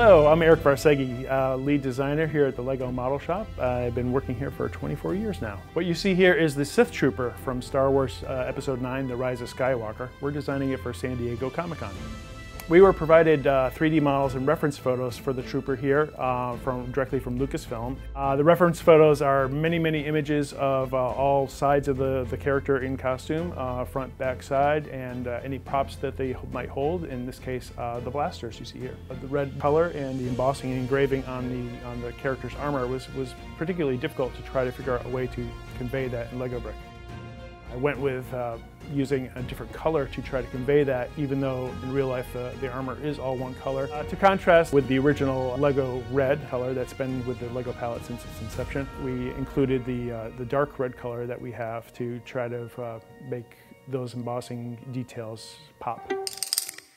Hello, I'm Erik Varszegi, lead designer here at the LEGO Model Shop. I've been working here for 24 years now. What you see here is the Sith Trooper from Star Wars Episode 9, The Rise of Skywalker. We're designing it for San Diego Comic-Con. We were provided 3D models and reference photos for the Trooper here directly from Lucasfilm. The reference photos are many images of all sides of the character in costume, front, back, side, and any props that they might hold. In this case, the blasters you see here. The red color and the embossing and engraving on the character's armor was particularly difficult to try to figure out a way to convey that in Lego brick. I went with using a different color to try to convey that, even though in real life the armor is all one color. To contrast with the original Lego red color that's been with the Lego palette since its inception, we included the dark red color that we have to try to make those embossing details pop.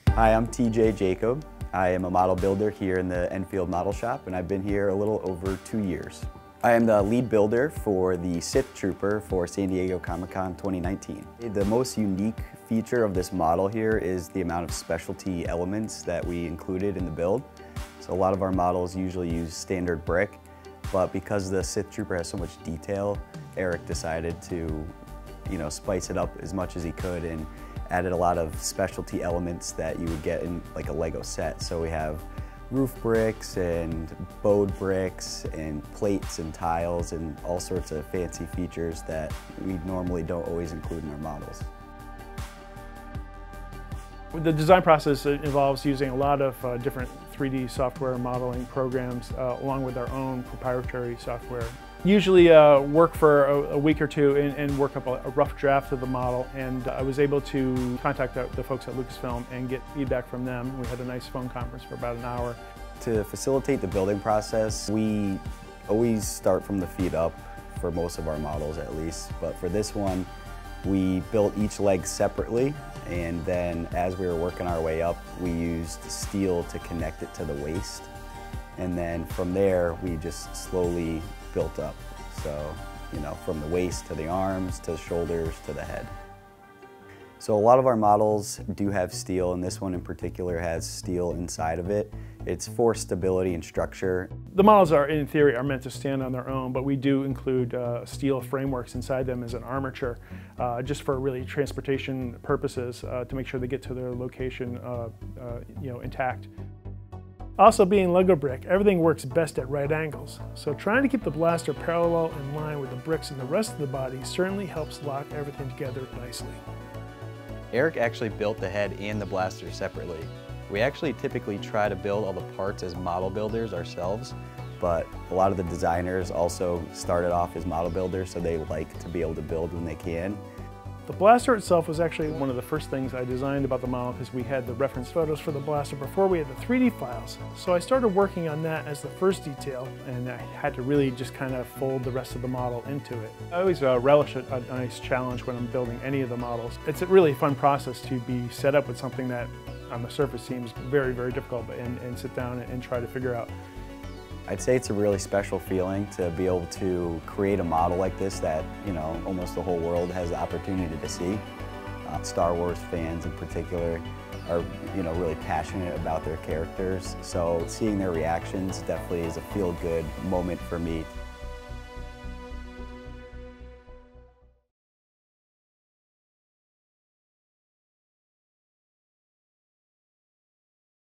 Hi, I'm TJ Jacob. I am a model builder here in the Enfield Model Shop, and I've been here a little over 2 years. I am the lead builder for the Sith Trooper for San Diego Comic-Con 2019. The most unique feature of this model here is the amount of specialty elements that we included in the build. So a lot of our models usually use standard brick, but because the Sith Trooper has so much detail, Erik decided to, spice it up as much as he could and added a lot of specialty elements that you would get in like a Lego set. So we have roof bricks and bowed bricks and plates and tiles and all sorts of fancy features that we normally don't always include in our models. The design process involves using a lot of different 3D software modeling programs along with our own proprietary software. Usually work for a week or two and work up a rough draft of the model, and I was able to contact the folks at Lucasfilm and get feedback from them. We had a nice phone conference for about an hour. To facilitate the building process, we always start from the feet up for most of our models at least, but for this one we built each leg separately, and then as we were working our way up we used steel to connect it to the waist, and then from there we just slowly built up. So, from the waist to the arms, to the shoulders, to the head. So a lot of our models do have steel, and this one in particular has steel inside of it. It's for stability and structure. The models in theory, are meant to stand on their own, but we do include steel frameworks inside them as an armature, just for really transportation purposes, to make sure they get to their location intact. Also, being Lego brick, everything works best at right angles, so trying to keep the blaster parallel in line with the bricks and the rest of the body certainly helps lock everything together nicely. Erik actually built the head and the blaster separately. We actually typically try to build all the parts as model builders ourselves, but a lot of the designers also started off as model builders, so they like to be able to build when they can. The blaster itself was actually one of the first things I designed about the model, because we had the reference photos for the blaster before we had the 3D files. So I started working on that as the first detail, and I had to really just kind of fold the rest of the model into it. I always relish a nice challenge when I'm building any of the models. It's a really fun process to be set up with something that on the surface seems very difficult, and sit down and try to figure out. I'd say it's a really special feeling to be able to create a model like this that, almost the whole world has the opportunity to see. Star Wars fans in particular are, really passionate about their characters, so seeing their reactions definitely is a feel-good moment for me.